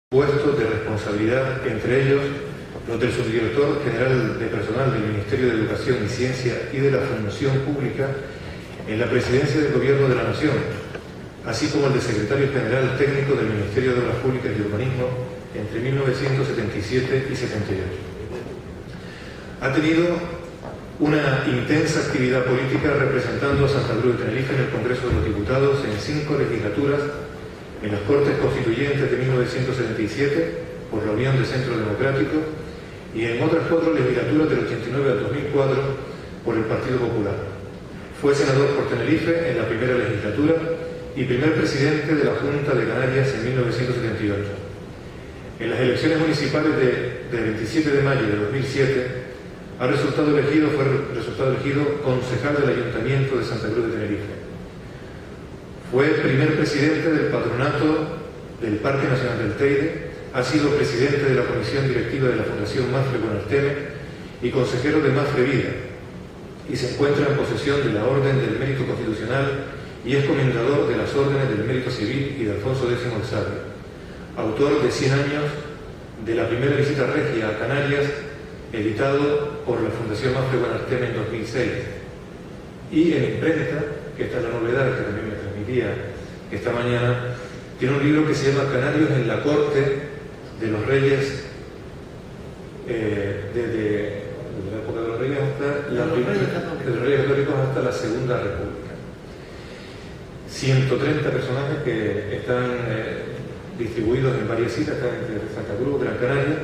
puestos de responsabilidad, entre ellos los del Subdirector General de Personal del Ministerio de Educación y Ciencia y de la Función Pública en la Presidencia del Gobierno de la Nación, así como el de Secretario General Técnico del Ministerio de Obras Públicas y Urbanismo entre 1977 y 78. Ha tenido una intensa actividad política representando a Santa Cruz de Tenerife en el Congreso de los Diputados en 5 legislaturas, en las Cortes Constituyentes de 1977 por la Unión de Centro Democrático y en otras 4 legislaturas del 89 al 2004 por el Partido Popular. Fue senador por Tenerife en la primera legislatura y primer presidente de la Junta de Canarias en 1978. En las elecciones municipales de 27 de mayo de 2007 fue resultado elegido concejal del Ayuntamiento de Santa Cruz de Tenerife. Fue primer presidente del Patronato del Parque Nacional del Teide, ha sido presidente de la Comisión Directiva de la Fundación Mafre Buenarteme y consejero de Mafre Vida, y se encuentra en posesión de la Orden del Mérito Constitucional y es comendador de las Órdenes del Mérito Civil y de Alfonso X el Sabio, autor de 100 años de la primera visita regia a Canarias, editado por la Fundación Mafre Buenarteme en 2006, y en imprenta, que esta es la novedad que también me transmitía esta mañana, tiene un libro que se llama Canarios en la Corte de los Reyes, desde la época de los Reyes hasta de los Reyes Católicos hasta la Segunda República. 130 personajes que están distribuidos en varias citas, están entre Santa Cruz, Gran Canaria,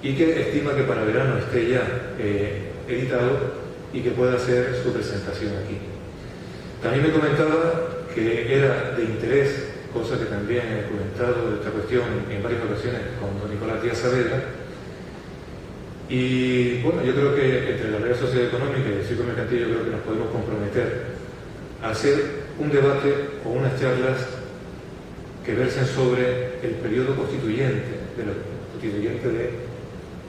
y que estima que para verano esté ya editado y que pueda hacer su presentación aquí. También me comentaba que era de interés, cosa que también he comentado de esta cuestión en varias ocasiones con don Nicolás Díaz Saavedra, y bueno, yo creo que entre la Real Sociedad Económica y el Círculo Mercantil yo creo que nos podemos comprometer a hacer un debate o unas charlas que versen sobre el periodo constituyente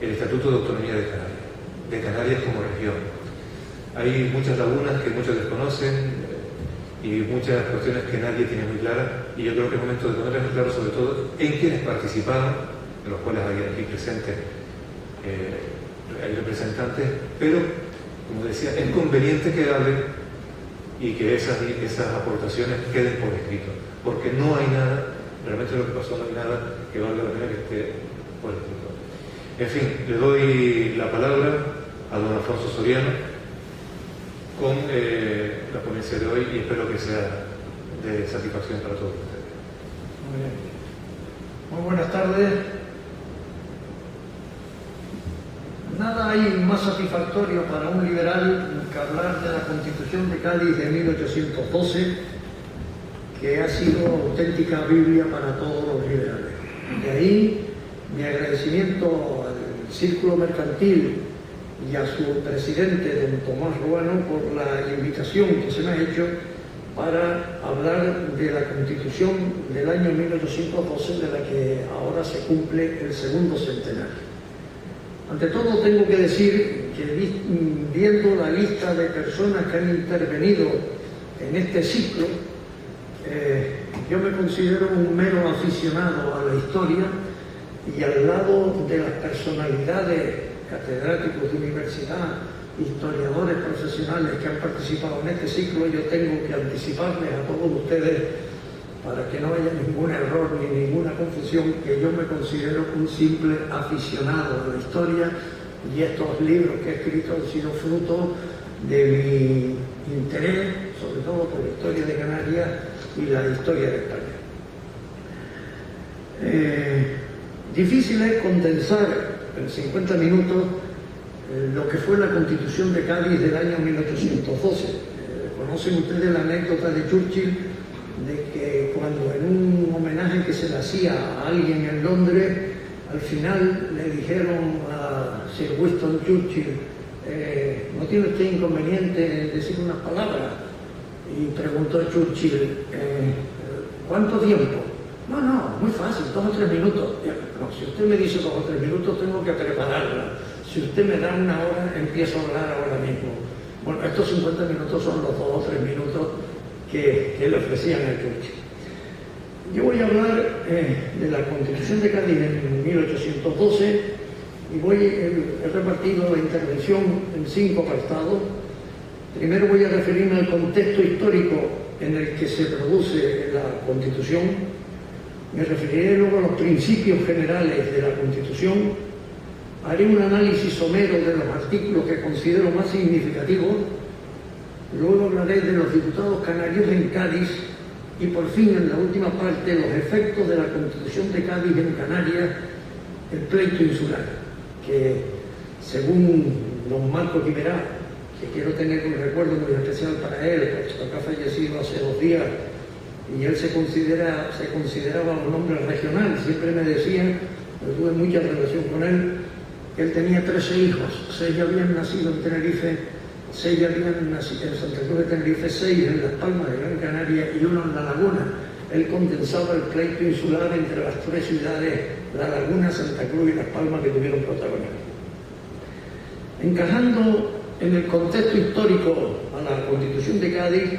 del Estatuto de Autonomía de Canarias como región. Hay muchas lagunas que muchos desconocen y muchas cuestiones que nadie tiene muy claras, y yo creo que es momento de ponerles muy claro sobre todo en quienes participaron, de los cuales hay aquí presentes hay representantes, pero como decía, es conveniente que hablen y que esas aportaciones queden por escrito, porque no hay nada, realmente lo que pasó no hay nada que valga la pena que esté por escrito. En fin, le doy la palabra a don Alfonso Soriano con la ponencia de hoy y espero que sea de satisfacción para todos ustedes. Muy bien. Muy buenas tardes. Nada hay más satisfactorio para un liberal que hablar de la Constitución de Cádiz de 1812, que ha sido auténtica Biblia para todos los liberales. De ahí mi agradecimiento al Círculo Mercantil y a su presidente, don Tomás Ruano, por la invitación que se me ha hecho para hablar de la Constitución del año 1812, de la que ahora se cumple el segundo centenario. Ante todo tengo que decir que viendo la lista de personas que han intervenido en este ciclo, yo me considero un mero aficionado a la historia, y al lado de las personalidades, catedráticos de universidad, historiadores profesionales que han participado en este ciclo, yo tengo que anticiparles a todos ustedes, para que no haya ningún error ni ninguna confusión, que yo me considero un simple aficionado a la historia, y estos libros que he escrito han sido fruto de mi interés, sobre todo por la historia de Canarias y la historia de España. Difícil es condensar en 50 minutos lo que fue la Constitución de Cádiz del año 1812. Conocen ustedes la anécdota de Churchill, de que cuando en un homenaje que se le hacía a alguien en Londres, al final le dijeron a Sir Winston Churchill, ¿no tiene usted inconveniente en decir unas palabras? Y preguntó Churchill, ¿cuánto tiempo? No, muy fácil, 2 o 3 minutos. No, si usted me dice 2 o 3 minutos, tengo que prepararla. Si usted me da 1 hora, empiezo a hablar ahora mismo. Bueno, estos 50 minutos son los 2 o 3 minutos que le ofrecían a Churchill. Yo voy a hablar de la Constitución de Cádiz en 1812 y he repartido la intervención en 5 apartados. Primero voy a referirme al contexto histórico en el que se produce la Constitución. Me referiré luego a los principios generales de la Constitución. Haré un análisis somero de los artículos que considero más significativos. Luego hablaré de los diputados canarios en Cádiz y por fin, en la última parte, los efectos de la Constitución de Cádiz en Canarias, el pleito insular, que según don Marco Quimerá, que quiero tener un recuerdo muy especial para él, puesto que ha fallecido hace 2 días, y él se consideraba un hombre regional, siempre me decía, yo tuve mucha relación con él, que él tenía 13 hijos, 6 habían nacido en Tenerife, 6 habían nacido en Santa Cruz de Tenerife, 6 en Las Palmas de Gran Canaria y 1 en La Laguna. Él condensaba el pleito insular entre las 3 ciudades, La Laguna, Santa Cruz y Las Palmas, que tuvieron protagonismo. Encajando en el contexto histórico a la Constitución de Cádiz,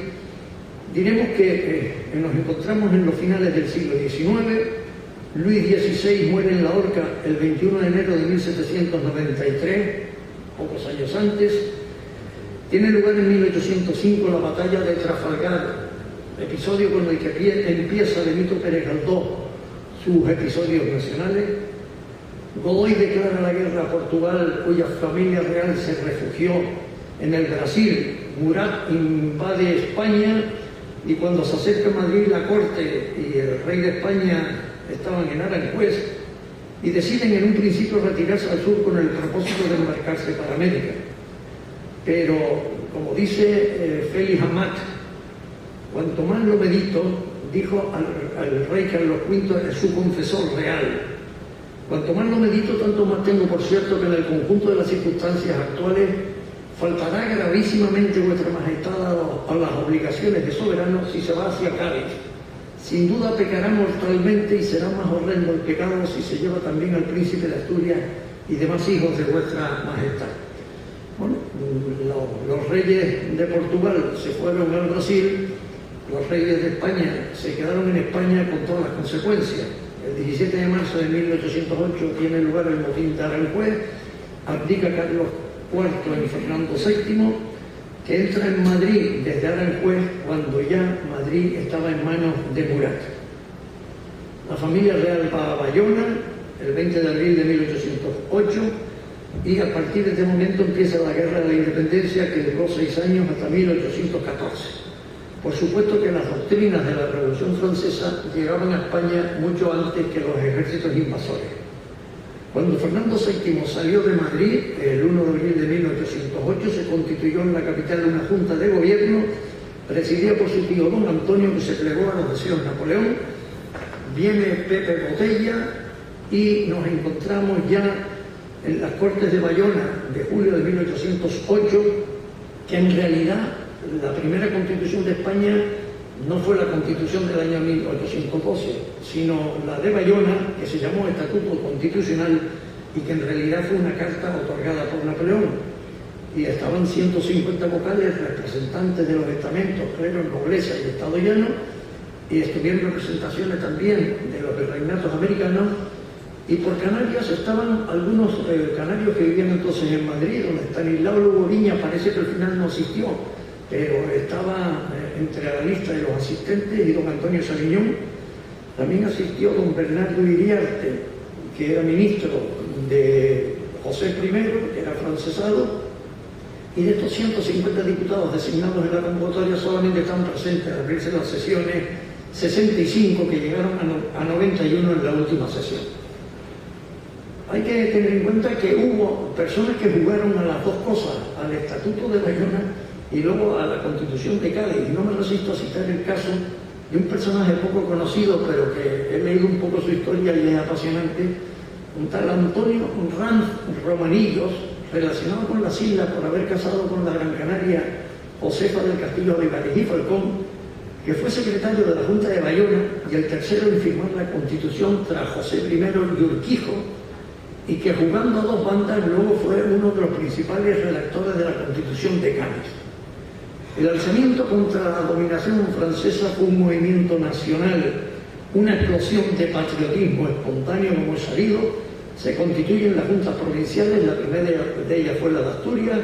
diremos que nos encontramos en los finales del siglo XIX. Luis XVI muere en la horca el 21 de enero de 1793, pocos años antes. Tiene lugar en 1805 la batalla de Trafalgar, episodio con el que empieza Benito Pérez Galdós sus episodios nacionales. Godoy declara la guerra a Portugal, cuya familia real se refugió en el Brasil. Murat invade España y cuando se acerca a Madrid la corte y el rey de España estaban en Aranjuez y deciden en un principio retirarse al sur con el propósito de embarcarse para América. Pero, como dice Félix Amat, cuanto más lo medito, dijo al rey Carlos V, su confesor real, cuanto más lo medito, tanto más tengo por cierto que en el conjunto de las circunstancias actuales faltará gravísimamente vuestra majestad a las obligaciones de soberano si se va hacia Cádiz. Sin duda pecará mortalmente y será más horrendo el pecado si se lleva también al príncipe de Asturias y demás hijos de vuestra majestad. Bueno, los reyes de Portugal se fueron al Brasil, los reyes de España se quedaron en España con todas las consecuencias. El 17 de marzo de 1808 tiene lugar el motín de Aranjuez, abdica Carlos IV en Fernando VII, que entra en Madrid desde Aranjuez cuando ya Madrid estaba en manos de Murat. La familia real va a Bayona el 20 de abril de 1808 y a partir de este momento empieza la Guerra de la Independencia, que duró 6 años hasta 1814. Por supuesto que las doctrinas de la Revolución Francesa llegaban a España mucho antes que los ejércitos invasores. Cuando Fernando VII salió de Madrid, el 1 de abril de 1808, se constituyó en la capital una junta de gobierno presidida por su tío don Antonio, que se plegó a los deseos de Napoleón. Viene Pepe Botella y nos encontramos ya en las Cortes de Bayona de julio de 1808, que en realidad la primera Constitución de España no fue la Constitución del año 1812, sino la de Bayona, que se llamó Estatuto Constitucional y que en realidad fue una carta otorgada por Napoleón. Y estaban 150 vocales, representantes de los estamentos, clero, nobleza y Estado llano, y estuvieron representaciones también de los virreinatos americanos, y por Canarias estaban algunos canarios que vivían entonces en Madrid, donde Estanislao Lugo Viña parece que al final no asistió, pero estaba entre la lista de los asistentes, y don Antonio Saviñón. También asistió don Bernardo Iriarte, que era ministro de José I, que era francesado, y de estos 150 diputados designados en la convocatoria solamente están presentes al abrirse las sesiones 65, que llegaron a 91 en la última sesión. Hay que tener en cuenta que hubo personas que jugaron a las dos cosas, al Estatuto de Bayona y luego a la Constitución de Cádiz. Y no me resisto a citar el caso de un personaje poco conocido, pero que he leído un poco su historia y es apasionante, un tal Antonio Ranz Romanillos, relacionado con las islas por haber casado con la Gran Canaria Josefa del Castillo Olivares y Falcón, que fue secretario de la Junta de Bayona y el tercero en firmar la Constitución tras José I y Urquijo, y que jugando a dos bandas luego fue uno de los principales redactores de la Constitución de Cádiz. El alzamiento contra la dominación francesa fue un movimiento nacional una explosión de patriotismo espontáneo como es sabido, se constituyen las juntas provinciales, la primera de ellas fue la de Asturias,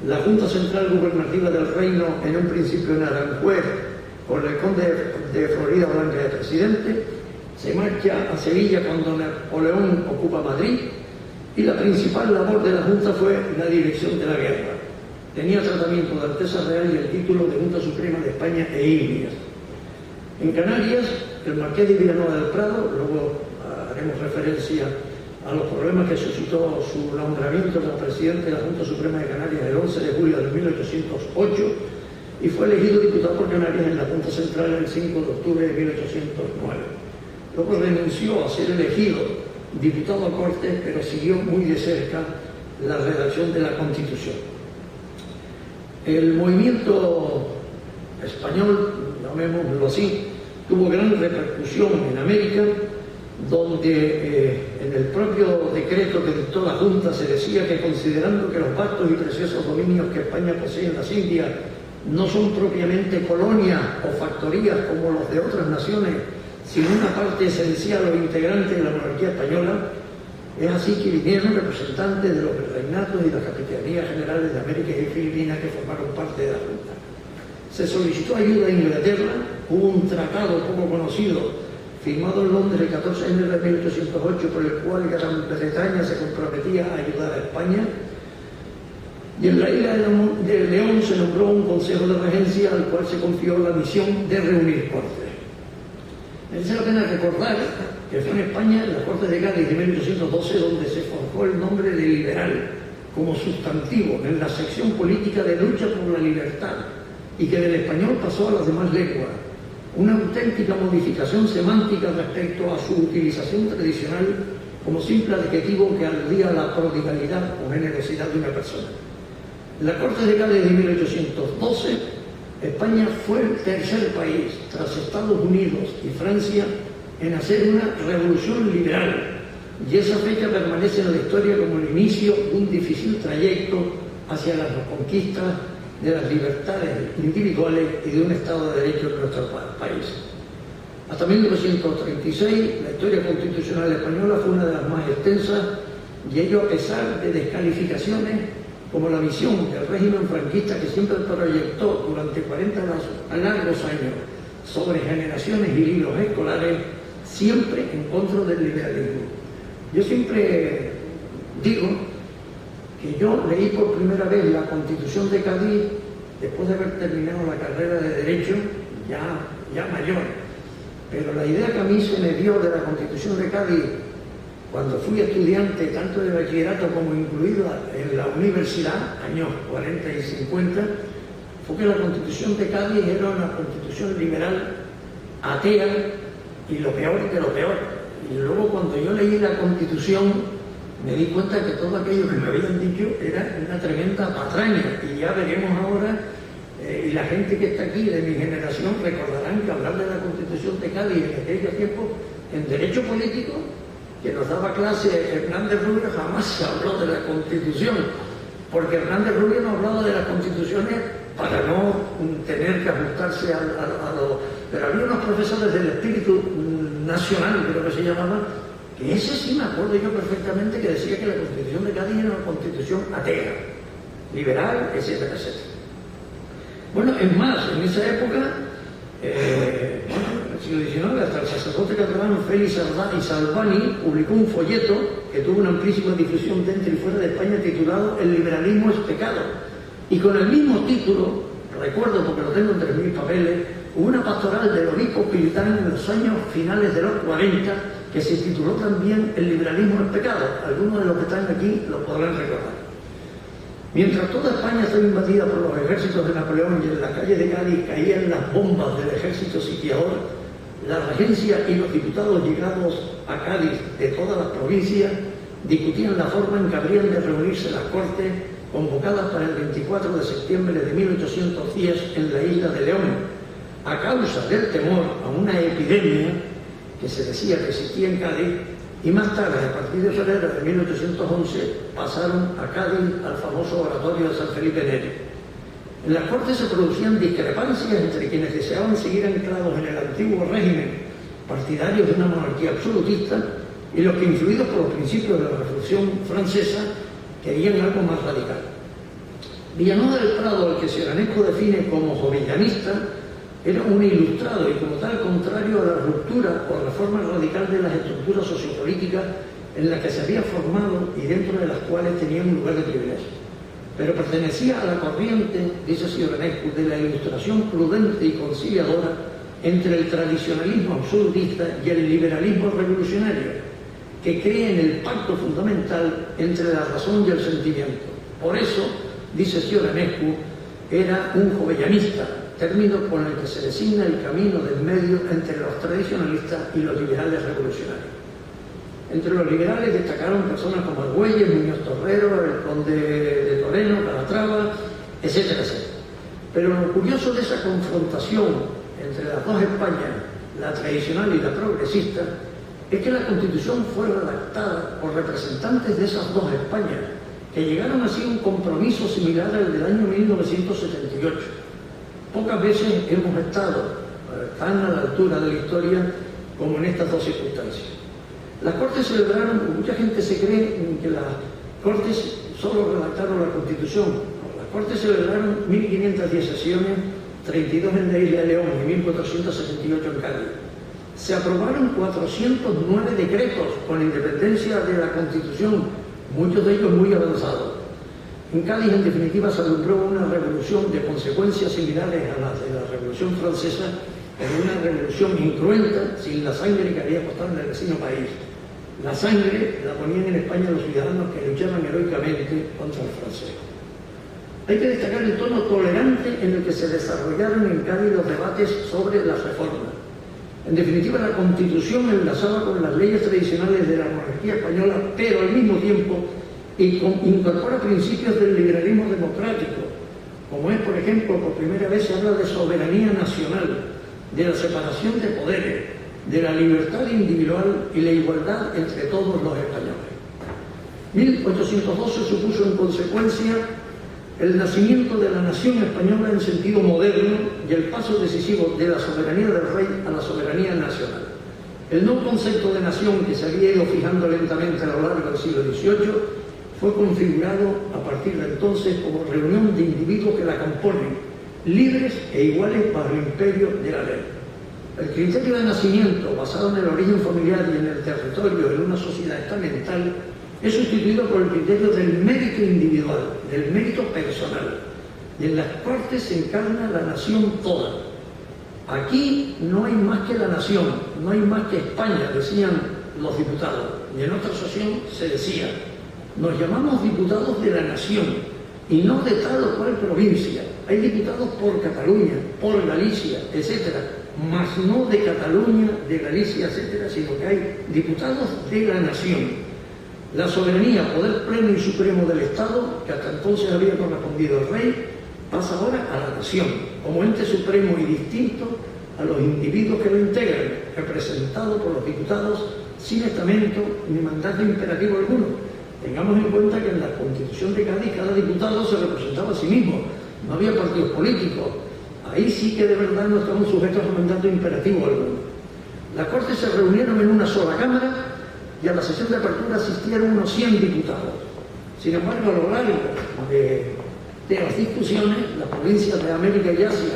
la Junta Central Gubernativa del Reino, en un principio en Aranjuez, con el conde de Florida Blanca de presidente, se marcha a Sevilla cuando Napoleón ocupa Madrid, y la principal labor de la Junta fue la dirección de la guerra. Tenía tratamiento de Alteza Real y el título de Junta Suprema de España e Indias. En Canarias, el marqués de Villanueva del Prado, luego haremos referencia a los problemas que suscitó su nombramiento como presidente de la Junta Suprema de Canarias el 11 de julio de 1808, y fue elegido diputado por Canarias en la Junta Central el 5 de octubre de 1809. Luego renunció a ser elegido diputado a Cortes, pero siguió muy de cerca la redacción de la Constitución. El movimiento español, llamémoslo así, tuvo gran repercusión en América, donde en el propio decreto que dictó la Junta se decía que, considerando que los vastos y preciosos dominios que España posee en las Indias no son propiamente colonias o factorías como los de otras naciones, sino una parte esencial o integrante de la monarquía española, es así que vinieron representantes de los virreinatos y las capitanías generales de América y Filipinas que formaron parte de la Junta. Se solicitó ayuda a Inglaterra, hubo un tratado poco conocido, firmado en Londres el 14 de enero de 1808, por el cual Gran Bretaña se comprometía a ayudar a España, y en la isla de León se nombró un consejo de regencia al cual se confió la misión de reunir cortes. Merece la pena recordar que fue en España, en las Cortes de Cádiz de 1812, donde se forjó el nombre de liberal como sustantivo en la sección política de lucha por la libertad, y que del español pasó a las demás lenguas, una auténtica modificación semántica respecto a su utilización tradicional como simple adjetivo que aludía a la prodigalidad o generosidad de una persona. En la Corte de Cádiz de 1812, España fue el tercer país, tras Estados Unidos y Francia, en hacer una revolución liberal, y esa fecha permanece en la historia como el inicio de un difícil trayecto hacia la reconquista de las libertades individuales y de un Estado de Derecho en nuestro país. Hasta 1936, la historia constitucional española fue una de las más extensas, y ello a pesar de descalificaciones como la visión del régimen franquista, que siempre proyectó durante 40 largos años sobre generaciones y libros escolares, siempre en contra del liberalismo. Yo siempre digo que yo leí por primera vez la Constitución de Cádiz después de haber terminado la carrera de Derecho, ya mayor. Pero la idea que a mí se me dio de la Constitución de Cádiz, cuando fui estudiante tanto de bachillerato como incluido en la universidad, años 40 y 50, fue que la Constitución de Cádiz era una constitución liberal, atea, y lo peor de lo peor. Y luego, cuando yo leí la Constitución, me di cuenta que todo aquello que me habían dicho era una tremenda patraña. Y ya veremos ahora, y la gente que está aquí de mi generación recordarán que hablar de la Constitución de Cádiz en aquellos tiempos, en Derecho Político, que nos daba clase Hernández Rubio, jamás se habló de la Constitución, porque Hernández Rubio no hablaba de las constituciones para no tener que ajustarse a lo... Pero había unos profesores del espíritu nacional, creo que se llamaba, que ese sí me acuerdo yo perfectamente, que decía que la Constitución de Cádiz era una constitución atea, liberal, etcétera, etcétera. Bueno, es más, en esa época, en el siglo XIX, hasta el sacerdote catalán Félix y Salvani publicó un folleto que tuvo una amplísima difusión dentro y fuera de España, titulado El liberalismo es pecado. Y con el mismo título, recuerdo porque lo tengo entre mis papeles, hubo una pastoral del obispo Pilitán en los años finales de los 40 que se tituló también El liberalismo es pecado. Algunos de los que están aquí lo podrán recordar. Mientras toda España estaba invadida por los ejércitos de Napoleón y en las calles de Cádiz caían las bombas del ejército sitiador, la regencia y los diputados llegados a Cádiz de todas las provincias discutían la forma en que habrían de reunirse las Cortes convocadas para el 24 de septiembre de 1810 en la isla de León, a causa del temor a una epidemia que se decía que existía en Cádiz, y más tarde, a partir de febrero de 1811, pasaron a Cádiz al famoso oratorio de San Felipe Neri. En las Cortes se producían discrepancias entre quienes deseaban seguir anclados en el antiguo régimen partidarios de una monarquía absolutista, y los que, influidos por los principios de la Revolución Francesa, querían algo más radical. Villanueva del Prado, al que Ciuranescu define como jovillanista, era un ilustrado y como tal contrario a la ruptura o reforma radical de las estructuras sociopolíticas en las que se había formado y dentro de las cuales tenía un lugar de privilegio. Pero pertenecía a la corriente, dice Ciuranescu, de la ilustración prudente y conciliadora entre el tradicionalismo absolutista y el liberalismo revolucionario, que cree en el pacto fundamental entre la razón y el sentimiento. Por eso, dice Ciuranescu, era un jovellanista, término con el que se designa el camino del medio entre los tradicionalistas y los liberales revolucionarios. Entre los liberales destacaron personas como Argüelles, Muñoz Torrero, el conde de Toreno, Calatrava, etcétera, etcétera. Pero lo curioso de esa confrontación entre las dos Españas, la tradicional y la progresista, es que la Constitución fue redactada por representantes de esas dos Españas, que llegaron así a un compromiso similar al del año 1978. Pocas veces hemos estado tan a la altura de la historia como en estas dos circunstancias. Las Cortes celebraron, mucha gente se cree que las Cortes solo redactaron la Constitución. Las Cortes celebraron 1510 sesiones, 32 en la Isla de León y 1478 en Cádiz. Se aprobaron 409 decretos con independencia de la Constitución, muchos de ellos muy avanzados. En Cádiz, en definitiva, se alumbró una revolución de consecuencias similares a las de la Revolución Francesa, pero una revolución incruenta, sin la sangre que había costado en el vecino país. La sangre la ponían en España los ciudadanos que luchaban heroicamente contra el francés. Hay que destacar el tono tolerante en el que se desarrollaron en Cádiz los debates sobre las reformas. En definitiva, la Constitución enlazaba con las leyes tradicionales de la monarquía española, pero al mismo tiempo incorpora principios del liberalismo democrático, como es, por ejemplo, por primera vez se habla de soberanía nacional, de la separación de poderes, de la libertad individual y la igualdad entre todos los españoles. 1812 supuso en consecuencia el nacimiento de la nación española en sentido moderno y el paso decisivo de la soberanía del rey a la soberanía nacional. El nuevo concepto de nación que se había ido fijando lentamente a lo largo del siglo XVIII fue configurado a partir de entonces como reunión de individuos que la componen, libres e iguales bajo el imperio de la ley. El criterio de nacimiento, basado en el origen familiar y en el territorio en una sociedad estamental, es sustituido por el criterio del mérito individual, del mérito personal. Y en las Cortes se encarna la nación toda. Aquí no hay más que la nación, no hay más que España, decían los diputados. Y en otra sesión se decía, nos llamamos diputados de la nación y no de tal o cual provincia. Hay diputados por Cataluña, por Galicia, etcétera, mas no de Cataluña, de Galicia, etcétera, sino que hay diputados de la nación. La soberanía, poder pleno y supremo del Estado, que hasta entonces había correspondido al rey, pasa ahora a la nación, como ente supremo y distinto a los individuos que lo integran, representados por los diputados sin estamento ni mandato imperativo alguno. Tengamos en cuenta que en la Constitución de Cádiz cada diputado se representaba a sí mismo, no había partidos políticos. Ahí sí que de verdad no estamos sujetos a mandato imperativo alguno. Las Cortes se reunieron en una sola Cámara y a la sesión de apertura asistieron unos 100 diputados. Sin embargo, a lo largo de las discusiones, las provincias de América y Asia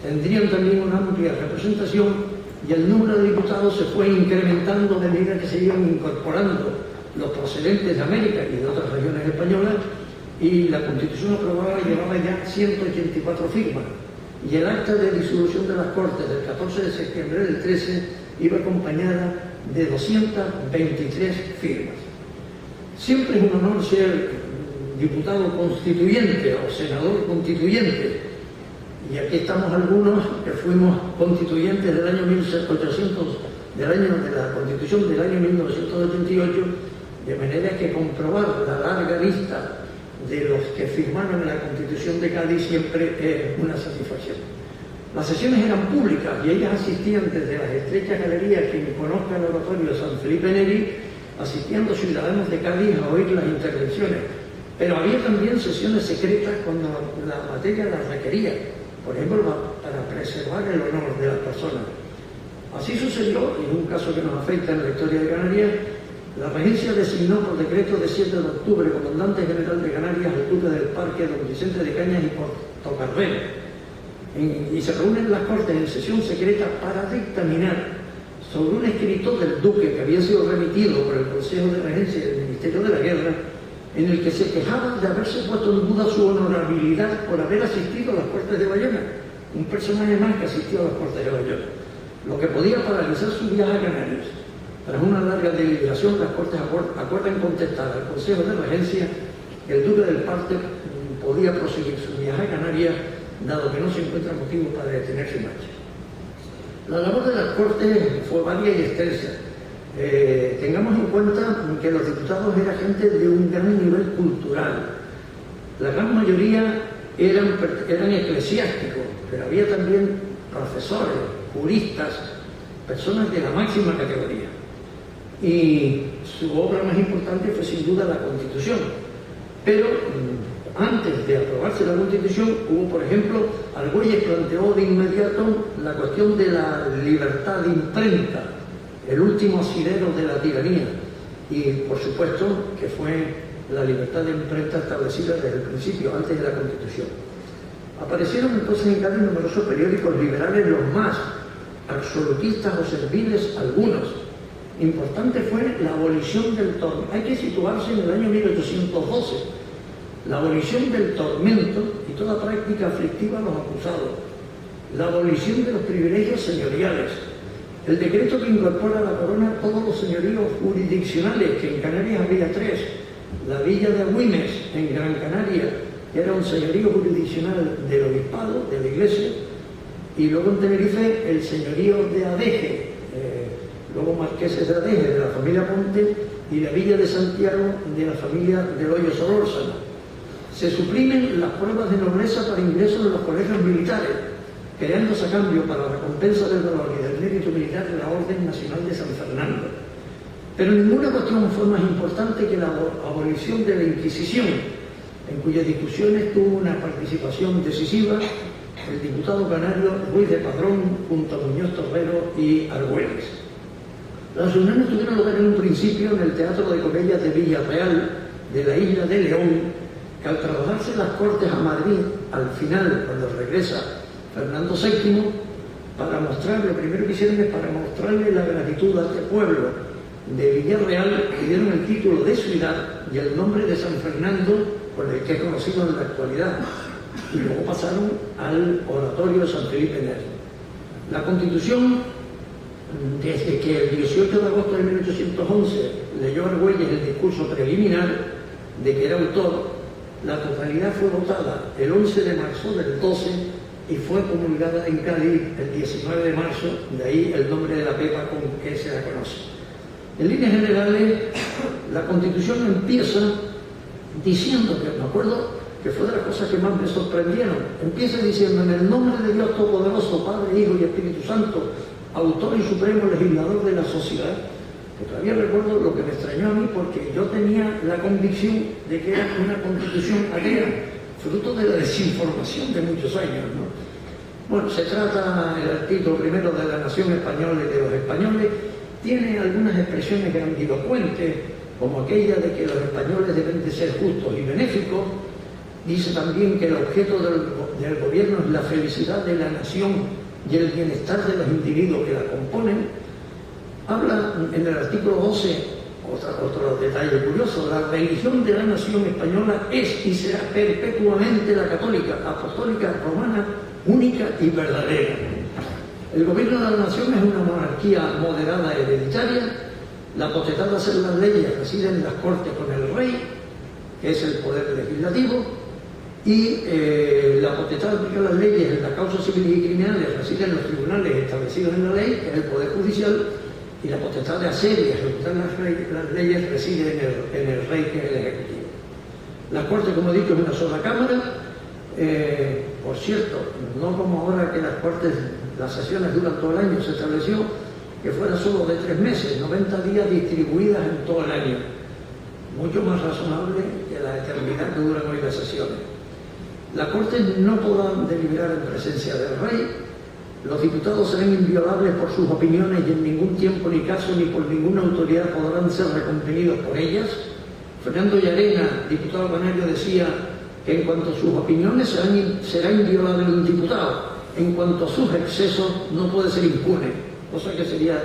tendrían también una amplia representación y el número de diputados se fue incrementando a medida que se iban incorporando los procedentes de América y de otras regiones españolas, y la Constitución aprobada llevaba ya 184 firmas. Y el acta de disolución de las Cortes del 14 de septiembre del 13 iba acompañada de 223 firmas. Siempre es un honor ser diputado constituyente o senador constituyente, y aquí estamos algunos que fuimos constituyentes del año 1800, de la Constitución del año 1988, de manera que comprobar la larga lista de los que firmaron la Constitución de Cádiz siempre es una satisfacción. Las sesiones eran públicas y ellas asistían desde las estrechas galerías. Quien conozca el oratorio de San Felipe Neri, asistían los ciudadanos de Cádiz a oír las intervenciones. Pero había también sesiones secretas cuando la materia las requería, por ejemplo, para preservar el honor de las personas. Así sucedió, en un caso que nos afecta en la historia de Canarias. La regencia designó por decreto de 7 de octubre comandante general de Canarias al duque del Parque, don Vicente de Cañas y Portocarrero, y se reúnen las Cortes en sesión secreta para dictaminar sobre un escrito del duque que había sido remitido por el Consejo de Regencia del Ministerio de la Guerra, en el que se quejaba de haberse puesto en duda su honorabilidad por haber asistido a las Cortes de Bayona, un personaje más que asistió a las Cortes de Bayona, lo que podía paralizar su viaje a Canarias. Tras una larga deliberación, las Cortes acuerdan contestar al Consejo de Regencia que el duque del Parque podía proseguir su viaje a Canarias, dado que no se encuentra motivo para detener su marcha. La labor de las Cortes fue varia y extensa. Tengamos en cuenta que los diputados eran gente de un gran nivel cultural. La gran mayoría eran eclesiásticos, pero había también profesores, juristas, personas de la máxima categoría. Y su obra más importante fue sin duda la Constitución. Pero antes de aprobarse la Constitución hubo, por ejemplo, Argüelles planteó de inmediato la cuestión de la libertad de imprenta, el último asidero de la tiranía, y por supuesto que fue la libertad de imprenta establecida desde el principio, antes de la Constitución. Aparecieron entonces en Cádiz numerosos periódicos liberales, los más absolutistas o serviles algunos. Importante fue la abolición del tormento. Hay que situarse en el año 1812. La abolición del tormento y toda práctica aflictiva a los acusados. La abolición de los privilegios señoriales. El decreto que incorpora a la corona todos los señoríos jurisdiccionales, que en Canarias había 3. La villa de Agüimes, en Gran Canaria, que era un señorío jurisdiccional del obispado, de la iglesia, y luego en Tenerife el señorío de Adeje, luego marqueses de Adeje, de la familia Ponte, y la villa de Santiago, de la familia del Hoyo Solórzano. Se suprimen las pruebas de nobleza para ingreso en los colegios militares, creándose a cambio para la recompensa del valor y del mérito militar de la Orden Nacional de San Fernando. Pero ninguna cuestión fue más importante que la abolición de la Inquisición, en cuyas discusiones tuvo una participación decisiva el diputado canario Ruiz de Padrón junto a Muñoz Torrero y Argüelles. Las reuniones tuvieron lugar en un principio en el Teatro de Comedias de Villarreal, de la isla de León, que al trasladarse las Cortes a Madrid, al final, cuando regresa Fernando VII, para mostrarle, lo primero que hicieron es para mostrarle la gratitud a este pueblo de Villarreal, le dieron el título de ciudad y el nombre de San Fernando, con el que es conocido en la actualidad, y luego pasaron al oratorio de San Felipe Neri. La Constitución, desde que el 18 de agosto de 1811 leyó Argüelles el discurso preliminar de que era autor, la totalidad fue votada el 11 de marzo del 12 y fue promulgada en Cádiz el 19 de marzo, de ahí el nombre de la pepa con que se la conoce. En líneas generales, la Constitución empieza diciendo, que me acuerdo que fue de las cosas que más me sorprendieron, empieza diciendo: en el nombre de Dios Todopoderoso, Padre, Hijo y Espíritu Santo, autor y supremo legislador de la sociedad. Que todavía recuerdo lo que me extrañó a mí, porque yo tenía la convicción de que era una Constitución atea, fruto de la desinformación de muchos años, ¿no? Bueno, se trata el título primero de la nación española y de los españoles, tiene algunas expresiones grandilocuentes, como aquella de que los españoles deben de ser justos y benéficos. Dice también que el objeto del gobierno es la felicidad de la nación y el bienestar de los individuos que la componen. Habla en el artículo 12, otro detalle curioso: la religión de la nación española es y será perpetuamente la católica, apostólica, romana, única y verdadera. El gobierno de la nación es una monarquía moderada hereditaria. La potestad de hacer las leyes reside en las Cortes con el rey, que es el poder legislativo, y la potestad de aplicar las leyes en las causas civiles y criminales reside en los tribunales establecidos en la ley, que es el poder judicial, y la potestad de hacer y ejecutar las leyes reside en el rey, que es el ejecutivo. La Corte, como he dicho, es una sola cámara. Por cierto, no como ahora que las Cortes, las sesiones duran todo el año, se estableció que fuera solo de 3 meses, 90 días distribuidas en todo el año. Mucho más razonable que la eternidad que duran hoy las sesiones. Las Cortes no podrán deliberar en presencia del rey, Los diputados serán inviolables por sus opiniones y en ningún tiempo, ni caso, ni por ninguna autoridad podrán ser recompelidos por ellas. Fernando Llarena, diputado canario, decía que en cuanto a sus opiniones será inviolable un diputado, en cuanto a sus excesos no puede ser impune, cosa que sería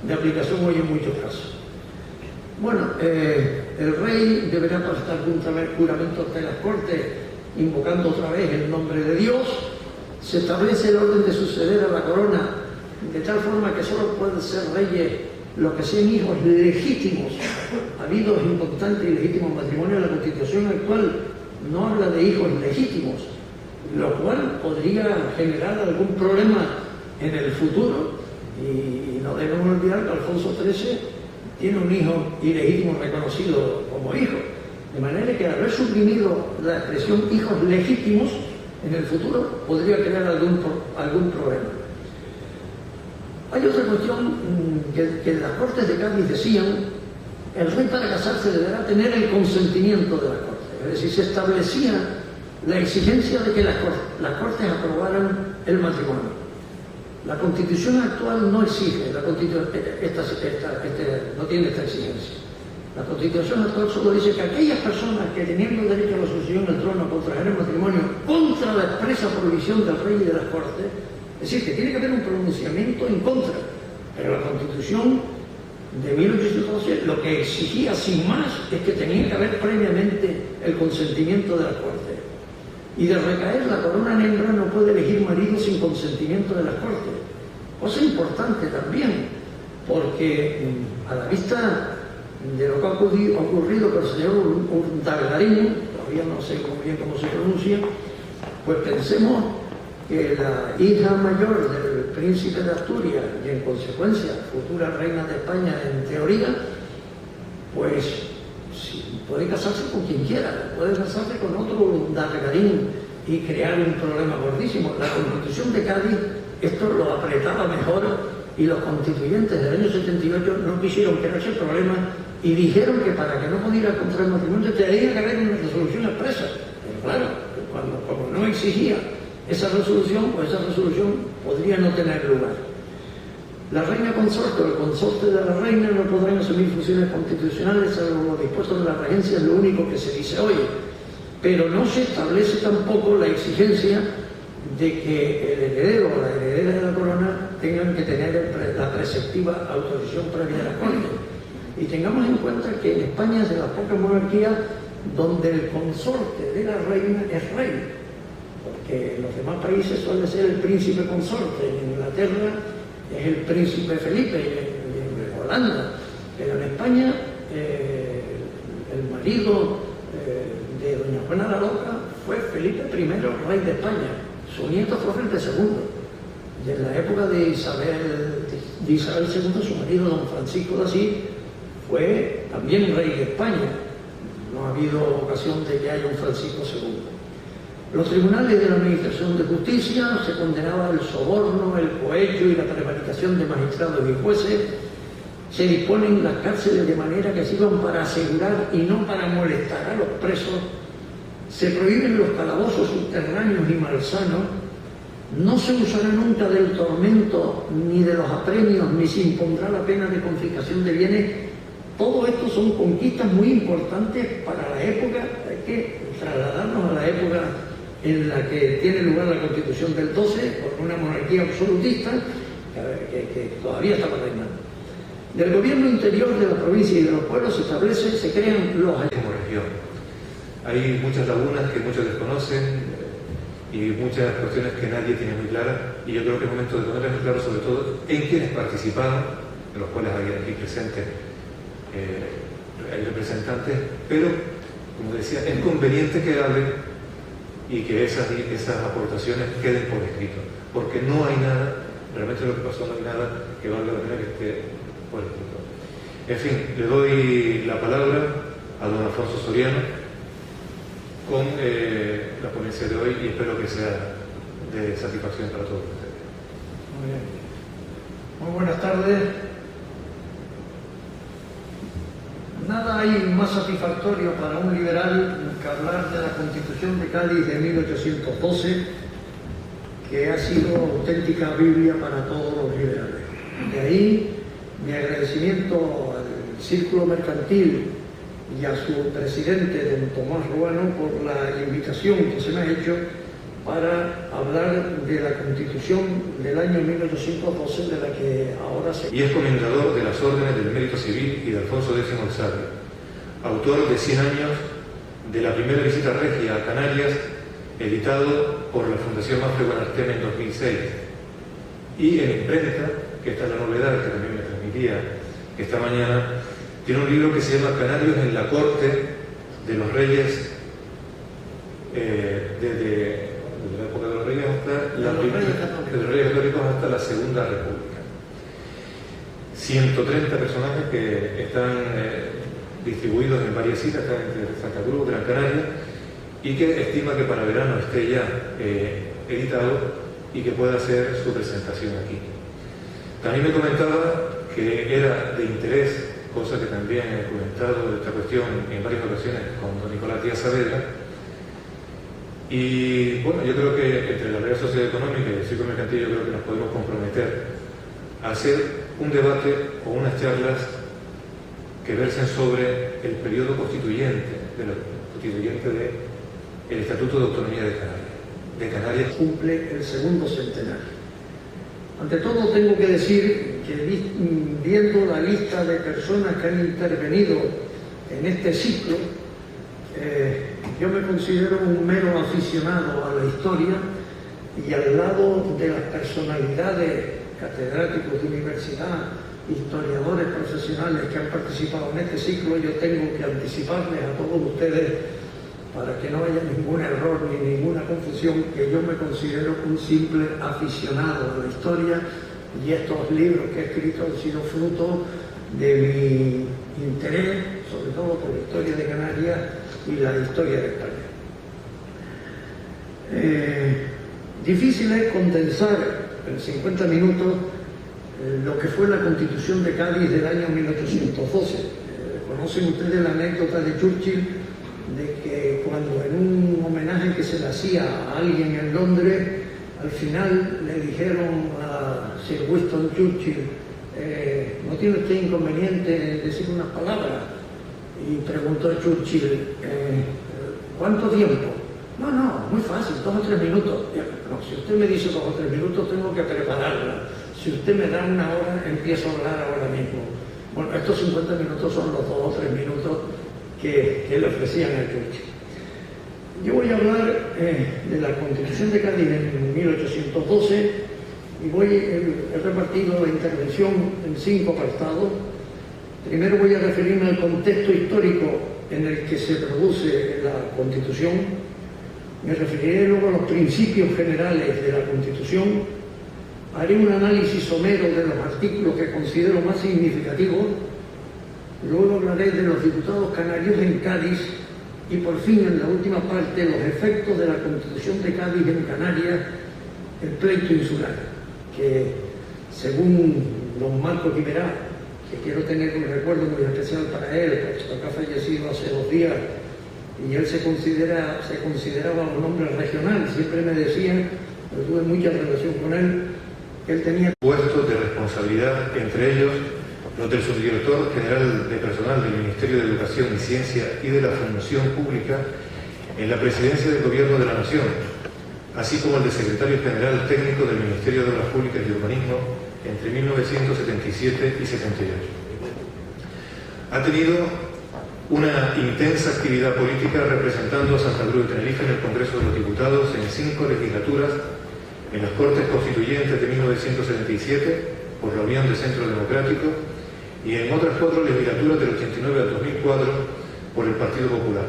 de aplicación hoy en muchos casos. Bueno, el rey deberá prestar juramento ante las Cortes, invocando otra vez el nombre de Dios. Se establece el orden de suceder a la corona, de tal forma que solo pueden ser reyes los que sean hijos legítimos, habidos en constante y legítimo matrimonio. La Constitución actual no habla de hijos legítimos, lo cual podría generar algún problema en el futuro, y no debemos olvidar que Alfonso XIII tiene un hijo ilegítimo reconocido como hijo, de manera que al haber suprimido la expresión hijos legítimos, en el futuro podría crear algún problema. Hay otra cuestión que en las Cortes de Cádiz decían: el rey para casarse deberá tener el consentimiento de las Cortes. Es decir, se establecía la exigencia de que las Cortes aprobaran el matrimonio. La Constitución actual no exige, no tiene esta exigencia. La Constitución actual solo dice que aquellas personas que teniendo derecho a la sucesión al trono contrajeran matrimonio contra la expresa prohibición del rey y de las Cortes, es decir, que tiene que haber un pronunciamiento en contra. Pero la Constitución de 1812 lo que exigía sin más es que tenía que haber previamente el consentimiento de las Cortes. Y de recaer, la corona en hembra no puede elegir marido sin consentimiento de las Cortes. Cosa importante también, porque a la vista de lo que ha ocurrido con el señor Urdangarín, todavía no sé muy bien cómo se pronuncia, pues pensemos que la hija mayor del príncipe de Asturias y en consecuencia futura reina de España en teoría, pues sí, puede casarse con quien quiera, puede casarse con otro Urdangarín y crear un problema gordísimo. La Constitución de Cádiz esto lo apretaba mejor, y los constituyentes del año 78 no quisieron crearse el problema y dijeron que para que no pudiera contraer matrimonio tenía que haber una resolución expresa. Pero claro, como no exigía esa resolución, pues esa resolución podría no tener lugar. La reina consorte o el consorte de la reina no podrán asumir funciones constitucionales salvo lo dispuesto en la regencia, es lo único que se dice hoy. Pero no se establece tampoco la exigencia de que el heredero o la heredera de la corona tengan que tener la preceptiva autorización previa de la Corte. Y tengamos en cuenta que en España es de las pocas monarquías donde el consorte de la reina es rey, porque en los demás países suele ser el príncipe consorte. En Inglaterra es el príncipe Felipe, y en Holanda, pero en España el marido de doña Juana la Loca fue Felipe I, rey de España. Su nieto fue Felipe II. Y en la época de Isabel II, su marido, don Francisco de Asís, fue también rey de España. No ha habido ocasión de que haya un Francisco II. Los tribunales de la Administración de Justicia se condenaba el soborno, el cohecho y la prevaricación de magistrados y jueces. Se disponen las cárceles de manera que sirvan para asegurar y no para molestar a los presos. Se prohíben los calabozos subterráneos y malsanos. No se usará nunca del tormento ni de los apremios, ni se impondrá la pena de confiscación de bienes. Todo esto son conquistas muy importantes para la época. Hay que trasladarnos a la época en la que tiene lugar la Constitución del 12, con una monarquía absolutista que todavía estaba reinando. Del gobierno interior de la provincia y de los pueblos se crean los... Como región. Hay muchas lagunas que muchos desconocen y muchas cuestiones que nadie tiene muy claras, y yo creo que es momento de ponerles muy claro, sobre todo en quienes participaron, de los cuales hay aquí presentes hay representantes, pero como decía, es conveniente que hablen y que esas aportaciones queden por escrito, porque no hay nada, realmente lo que pasó no hay nada que valga la pena que esté por escrito. En fin, le doy la palabra a don Alfonso Soriano con la ponencia de hoy, y espero que sea de satisfacción para todos ustedes. Muy bien. Muy buenas tardes. Nada hay más satisfactorio para un liberal que hablar de la Constitución de Cádiz de 1812, que ha sido auténtica Biblia para todos los liberales. De ahí mi agradecimiento al Círculo Mercantil y a su presidente, don Tomás Ruano, por la invitación que se me ha hecho para hablar de la Constitución del año 1812, de la que ahora se... Y es comendador de las órdenes del Mérito Civil y de Alfonso X el Sabio, autor de 100 años de la primera visita regia a Canarias, editado por la Fundación Mafre Buenarteme en 2006, y en imprenta, que esta es la novedad que también me transmitía esta mañana, tiene un libro que se llama Canarios en la corte de los reyes, desde la época de los reyes hasta de los reyes católicos hasta la Segunda República. 130 personajes que están distribuidos en varias citas, están entre Santa Cruz, Gran Canaria, y que estima que para verano esté ya editado y que pueda hacer su presentación aquí. También me comentaba que era de interés, cosa que también he comentado esta cuestión en varias ocasiones con don Nicolás Díaz Saavedra, y bueno, yo creo que entre la Real Sociedad Económica y el Círculo Mercantil yo creo que nos podemos comprometer a hacer un debate o unas charlas que versen sobre el periodo constituyente del Estatuto de Autonomía de Canarias. Cumple el segundo centenario. Ante todo tengo que decir que viendo la lista de personas que han intervenido en este ciclo, yo me considero un mero aficionado a la historia, y al lado de las personalidades, catedráticos de universidad, historiadores profesionales que han participado en este ciclo, yo tengo que anticiparles a todos ustedes, para que no haya ningún error ni ninguna confusión, que yo me considero un simple aficionado a la historia, y estos libros que he escrito han sido fruto de mi interés, sobre todo por la historia de Canarias y la historia de España. Difícil es condensar en 50 minutos lo que fue la Constitución de Cádiz del año 1812. Conocen ustedes la anécdota de Churchill, de que cuando en un homenaje que se le hacía a alguien en Londres, al final le dijeron a Sir Winston Churchill, ¿no tiene usted inconveniente en decir unas palabras? Y preguntó Churchill, ¿cuánto tiempo? No, muy fácil, 2 o 3 minutos. No, si usted me dice 2 o 3 minutos, tengo que prepararla. Si usted me da 1 hora, empiezo a hablar ahora mismo. Bueno, estos 50 minutos son los 2 o 3 minutos que le ofrecían a Churchill. Yo voy a hablar de la Constitución de Cádiz en 1812 y he repartido la intervención en 5 apartados. Primero voy a referirme al contexto histórico en el que se produce la Constitución. Me referiré luego a los principios generales de la Constitución. Haré un análisis somero de los artículos que considero más significativos. Luego hablaré de los diputados canarios en Cádiz y por fin, en la última parte, los efectos de la Constitución de Cádiz en Canarias, el pleito insular, que según don Marco Quimerá, que quiero tener un recuerdo muy especial para él, porque ha fallecido hace 2 días, y él se consideraba un hombre regional, siempre me decía, yo tuve mucha relación con él, que él tenía puestos de responsabilidad, entre ellos los del subdirector general de personal del Ministerio de Educación y Ciencia y de la Función Pública en la Presidencia del Gobierno de la Nación, así como el de secretario general técnico del Ministerio de Obras Públicas y Urbanismo entre 1977 y 78. Ha tenido una intensa actividad política representando a Santa Cruz de Tenerife en el Congreso de los Diputados en 5 legislaturas, en las Cortes Constituyentes de 1977 por la Unión de Centro Democrático y en otras 4 legislaturas del 89 al 2004 por el Partido Popular.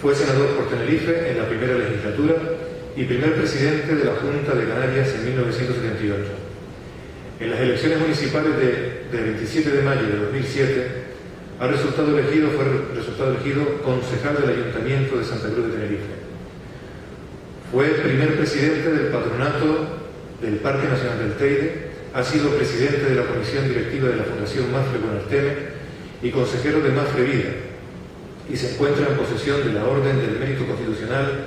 Fue senador por Tenerife en la primera legislatura y primer presidente de la Junta de Canarias en 1978. En las elecciones municipales del 27 de mayo de 2007 fue resultado elegido concejal del Ayuntamiento de Santa Cruz de Tenerife. Fue primer presidente del patronato del Parque Nacional del Teide, ha sido presidente de la Comisión Directiva de la Fundación Mafre Buenarteme y consejero de Mafre Vida, y se encuentra en posesión de la Orden del Mérito Constitucional